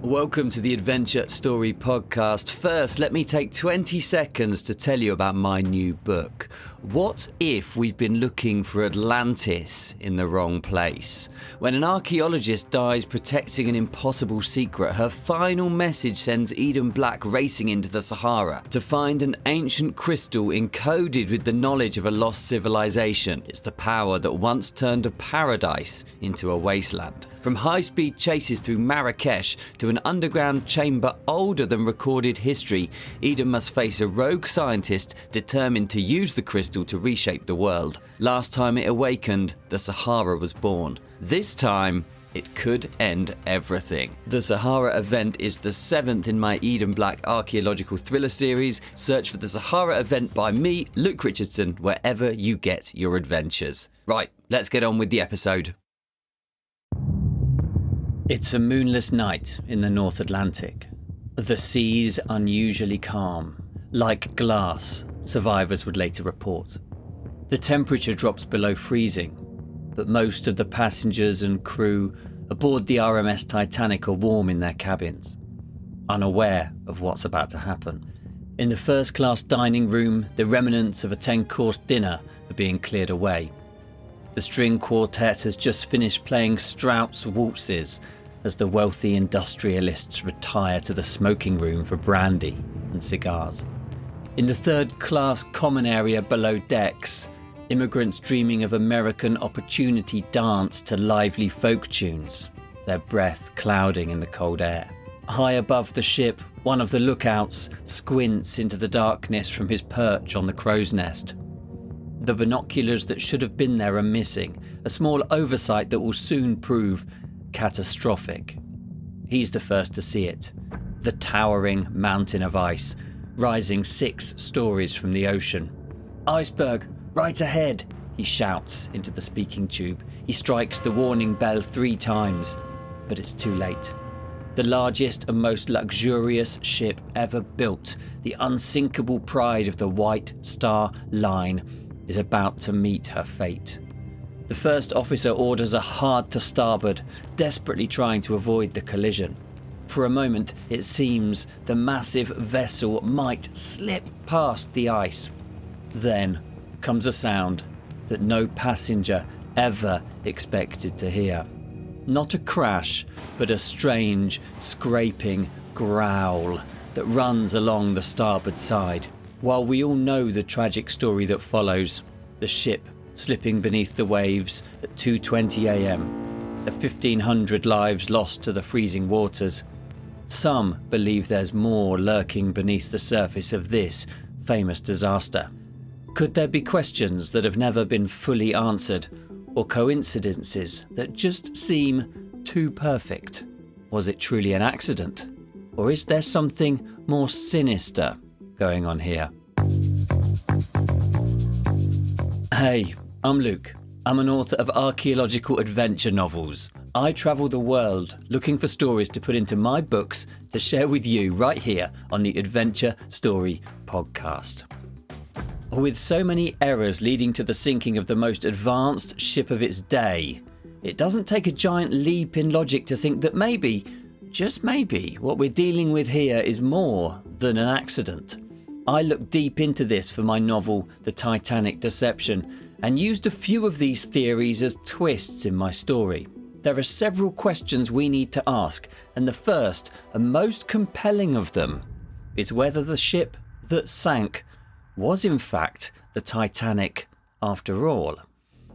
Welcome to the Adventure Story Podcast. First, let me take 20 seconds to tell you about my new book. What if we've been looking for Atlantis in the wrong place? When an archaeologist dies protecting an impossible secret, her final message sends Eden Black racing into the Sahara to find an ancient crystal encoded with the knowledge of a lost civilization. It's the power that once turned a paradise into a wasteland. From high-speed chases through Marrakesh to an underground chamber older than recorded history, Eden must face a rogue scientist determined to use the crystal to reshape the world. Last time it awakened, the Sahara was born. This time, it could end everything. The Sahara event is the 7th in my Eden Black archaeological thriller series. Search for the Sahara event by me, Luke Richardson, wherever you get your adventures. Right, let's get on with the episode. It's a moonless night in the North Atlantic. The sea's unusually calm, like glass, survivors would later report. The temperature drops below freezing, but most of the passengers and crew aboard the RMS Titanic are warm in their cabins, unaware of what's about to happen. In the first-class dining room, the remnants of a 10-course dinner are being cleared away. The string quartet has just finished playing Strauss waltzes as the wealthy industrialists retire to the smoking room for brandy and cigars. In the third-class common area below decks, immigrants dreaming of American opportunity dance to lively folk tunes, their breath clouding in the cold air. High above the ship, one of the lookouts squints into the darkness from his perch on the crow's nest. The binoculars that should have been there are missing, a small oversight that will soon prove catastrophic. He's the first to see it. The towering mountain of ice, rising 6 stories from the ocean. "Iceberg, right ahead," he shouts into the speaking tube. He strikes the warning bell 3 times, but it's too late. The largest and most luxurious ship ever built, the unsinkable pride of the White Star Line, is about to meet her fate. The first officer orders a hard to starboard, desperately trying to avoid the collision. For a moment, it seems the massive vessel might slip past the ice. Then comes a sound that no passenger ever expected to hear. Not a crash, but a strange, scraping growl that runs along the starboard side. While we all know the tragic story that follows, the ship slipping beneath the waves at 2:20 a.m, the 1,500 lives lost to the freezing waters. Some believe there's more lurking beneath the surface of this famous disaster. Could there be questions that have never been fully answered, or coincidences that just seem too perfect? Was it truly an accident? Or is there something more sinister going on here? Hey, I'm Luke. I'm an author of archaeological adventure novels. I travel the world looking for stories to put into my books to share with you right here on the Adventure Story Podcast. With so many errors leading to the sinking of the most advanced ship of its day, it doesn't take a giant leap in logic to think that maybe, just maybe, what we're dealing with here is more than an accident. I looked deep into this for my novel, The Titanic Deception, and used a few of these theories as twists in my story. There are several questions we need to ask, and the first and most compelling of them is whether the ship that sank was in fact the Titanic after all.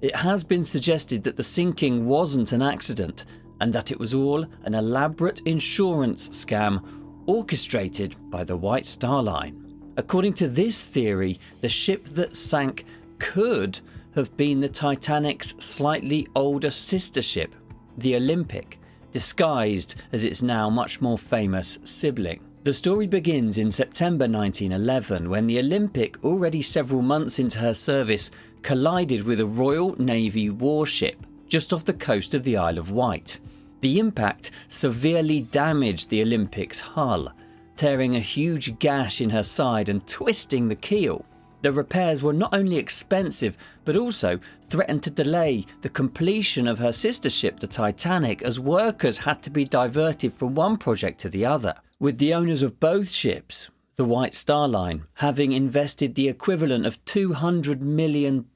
It has been suggested that the sinking wasn't an accident, and that it was all an elaborate insurance scam orchestrated by the White Star Line. According to this theory, the ship that sank could have been the Titanic's slightly older sister ship, the Olympic, disguised as its now much more famous sibling. The story begins in September 1911 when the Olympic, already several months into her service, collided with a Royal Navy warship just off the coast of the Isle of Wight. The impact severely damaged the Olympic's hull, tearing a huge gash in her side and twisting the keel. The repairs were not only expensive, but also threatened to delay the completion of her sister ship, the Titanic, as workers had to be diverted from one project to the other. With the owners of both ships, the White Star Line, having invested the equivalent of $200 million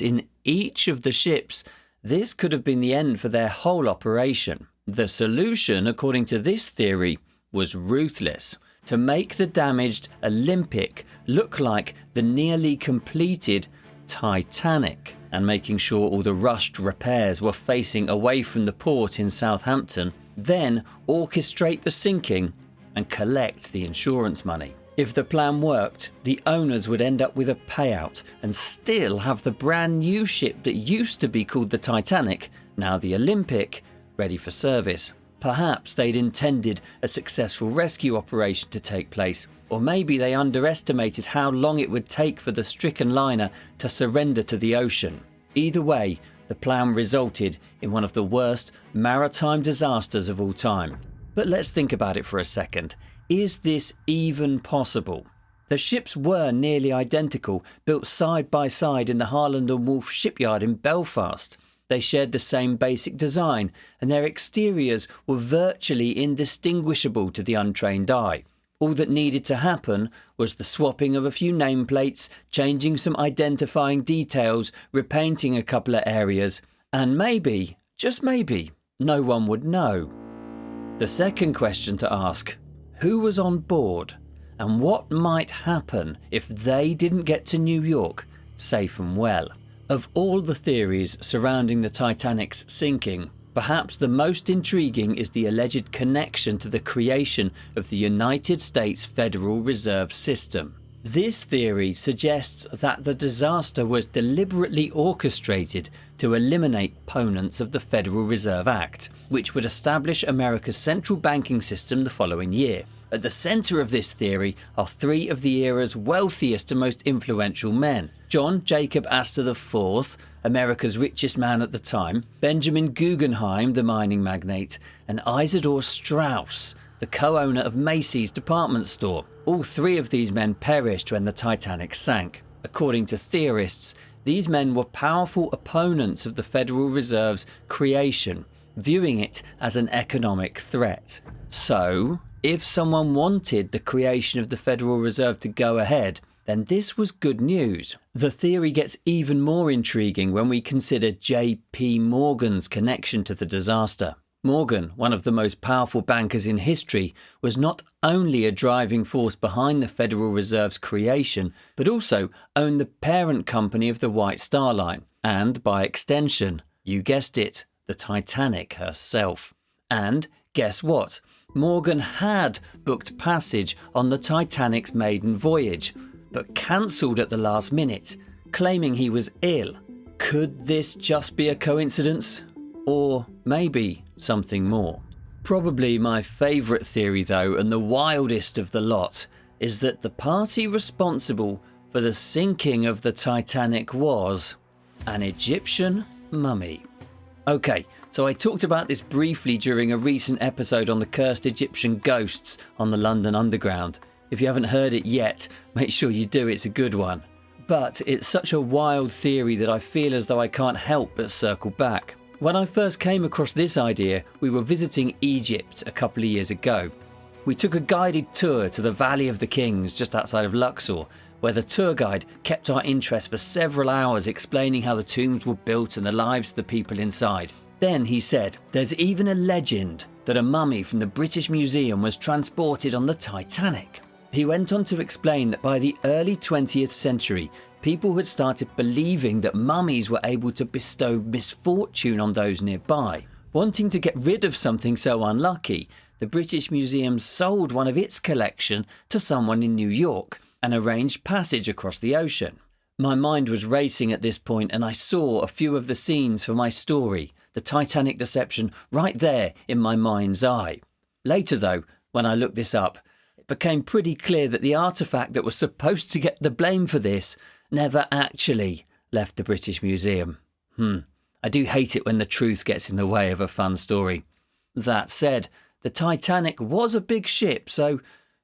in each of the ships, this could have been the end for their whole operation. The solution, according to this theory, was ruthless: to make the damaged Olympic look like the nearly completed Titanic, and making sure all the rushed repairs were facing away from the port in Southampton, then orchestrate the sinking and collect the insurance money. If the plan worked, the owners would end up with a payout and still have the brand new ship that used to be called the Titanic, now the Olympic, ready for service. Perhaps they'd intended a successful rescue operation to take place, or maybe they underestimated how long it would take for the stricken liner to surrender to the ocean. Either way, the plan resulted in one of the worst maritime disasters of all time. But let's think about it for a second. Is this even possible? The ships were nearly identical, built side by side in the Harland and Wolff shipyard in Belfast. They shared the same basic design, and their exteriors were virtually indistinguishable to the untrained eye. All that needed to happen was the swapping of a few nameplates, changing some identifying details, repainting a couple of areas, and maybe, just maybe, no one would know. The second question to ask: who was on board, and what might happen if they didn't get to New York safe and well? Of all the theories surrounding the Titanic's sinking, perhaps the most intriguing is the alleged connection to the creation of the United States Federal Reserve System. This theory suggests that the disaster was deliberately orchestrated to eliminate opponents of the Federal Reserve Act, which would establish America's central banking system the following year. At the centre of this theory are three of the era's wealthiest and most influential men: John Jacob Astor IV, America's richest man at the time, Benjamin Guggenheim, the mining magnate, and Isidor Straus, the co-owner of Macy's department store. All three of these men perished when the Titanic sank. According to theorists, these men were powerful opponents of the Federal Reserve's creation, viewing it as an economic threat. So, if someone wanted the creation of the Federal Reserve to go ahead, then this was good news. The theory gets even more intriguing when we consider J.P. Morgan's connection to the disaster. Morgan, one of the most powerful bankers in history, was not only a driving force behind the Federal Reserve's creation, but also owned the parent company of the White Star Line, and by extension, you guessed it, the Titanic herself. And guess what? Morgan had booked passage on the Titanic's maiden voyage, but cancelled at the last minute, claiming he was ill. Could this just be a coincidence? Or maybe something more? Probably my favourite theory though, and the wildest of the lot, is that the party responsible for the sinking of the Titanic was an Egyptian mummy. Okay, so I talked about this briefly during a recent episode on the cursed Egyptian ghosts on the London Underground. If you haven't heard it yet, make sure you do, it's a good one. But it's such a wild theory that I feel as though I can't help but circle back. When I first came across this idea, we were visiting Egypt a couple of years ago. We took a guided tour to the Valley of the Kings just outside of Luxor, where the tour guide kept our interest for several hours explaining how the tombs were built and the lives of the people inside. Then he said, there's even a legend that a mummy from the British Museum was transported on the Titanic. He went on to explain that by the early 20th century, people had started believing that mummies were able to bestow misfortune on those nearby. Wanting to get rid of something so unlucky, the British Museum sold one of its collection to someone in New York and arranged passage across the ocean. My mind was racing at this point, and I saw a few of the scenes for my story, the Titanic deception, right there in my mind's eye. Later though, when I looked this up, it became pretty clear that the artefact that was supposed to get the blame for this never actually left the British Museum. I do hate it when the truth gets in the way of a fun story. That said, the Titanic was a big ship, so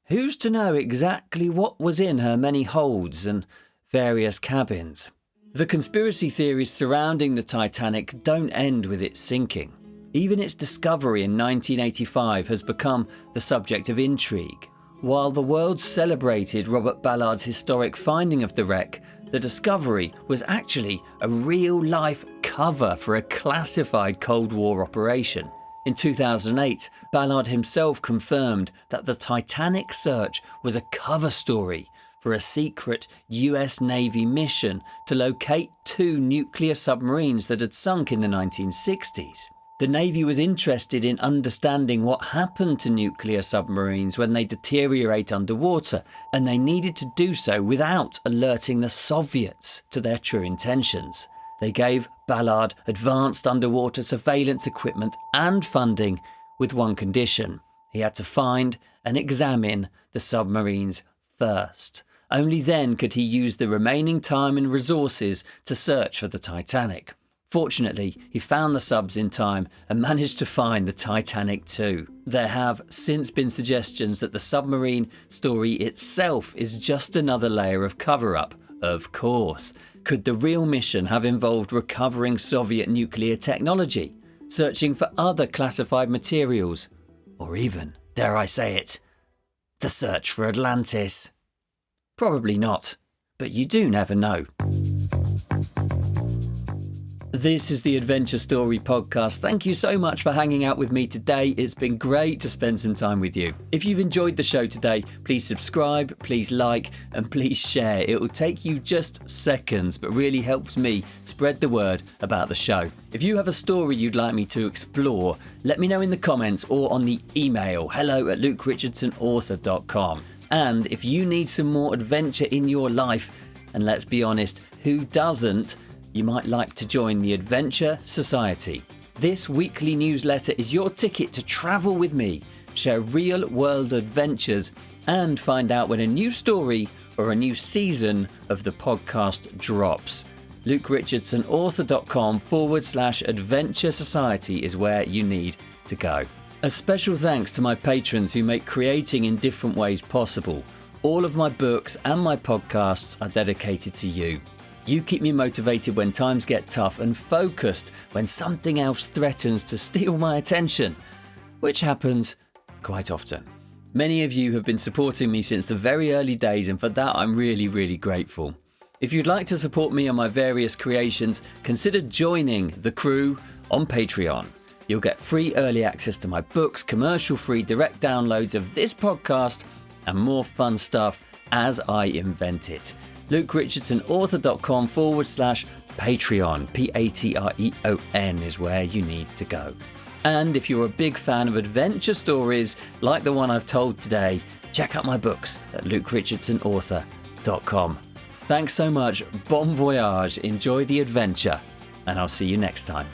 who's to know exactly what was in her many holds, and various cabins. The conspiracy theories surrounding the Titanic don't end with its sinking. Even its discovery in 1985 has become the subject of intrigue. While the world celebrated Robert Ballard's historic finding of the wreck, the discovery was actually a real-life cover for a classified Cold War operation. In 2008, Ballard himself confirmed that the Titanic search was a cover story for a secret US Navy mission to locate 2 nuclear submarines that had sunk in the 1960s. The Navy was interested in understanding what happened to nuclear submarines when they deteriorate underwater, and they needed to do so without alerting the Soviets to their true intentions. They gave Ballard advanced underwater surveillance equipment and funding with one condition. He had to find and examine the submarines first. Only then could he use the remaining time and resources to search for the Titanic. Fortunately, he found the subs in time and managed to find the Titanic too. There have since been suggestions that the submarine story itself is just another layer of cover-up. Of course. Could the real mission have involved recovering Soviet nuclear technology, searching for other classified materials, or even, dare I say it, the search for Atlantis? Probably not, but you do never know. This is the Adventure Story Podcast. Thank you so much for hanging out with me today. It's been great to spend some time with you. If you've enjoyed the show today, please subscribe, please like, and please share. It will take you just seconds, but really helps me spread the word about the show. If you have a story you'd like me to explore, let me know in the comments or on the email hello@lukerichardsonauthor.com. And if you need some more adventure in your life, and let's be honest, who doesn't? You might like to join the Adventure Society. This weekly newsletter is your ticket to travel with me, share real-world adventures, and find out when a new story or a new season of the podcast drops. lukerichardsonauthor.com/Adventure Society is where you need to go. A special thanks to my patrons who make creating in different ways possible. All of my books and my podcasts are dedicated to you. You keep me motivated when times get tough and focused when something else threatens to steal my attention, which happens quite often. Many of you have been supporting me since the very early days, and for that I'm really, really grateful. If you'd like to support me on my various creations, consider joining the crew on Patreon. You'll get free early access to my books, commercial-free direct downloads of this podcast, and more fun stuff as I invent it. lukerichardsonauthor.com/Patreon. Patreon is where you need to go. And if you're a big fan of adventure stories like the one I've told today, check out my books at lukerichardsonauthor.com. Thanks so much, bon voyage, enjoy the adventure, and I'll see you next time.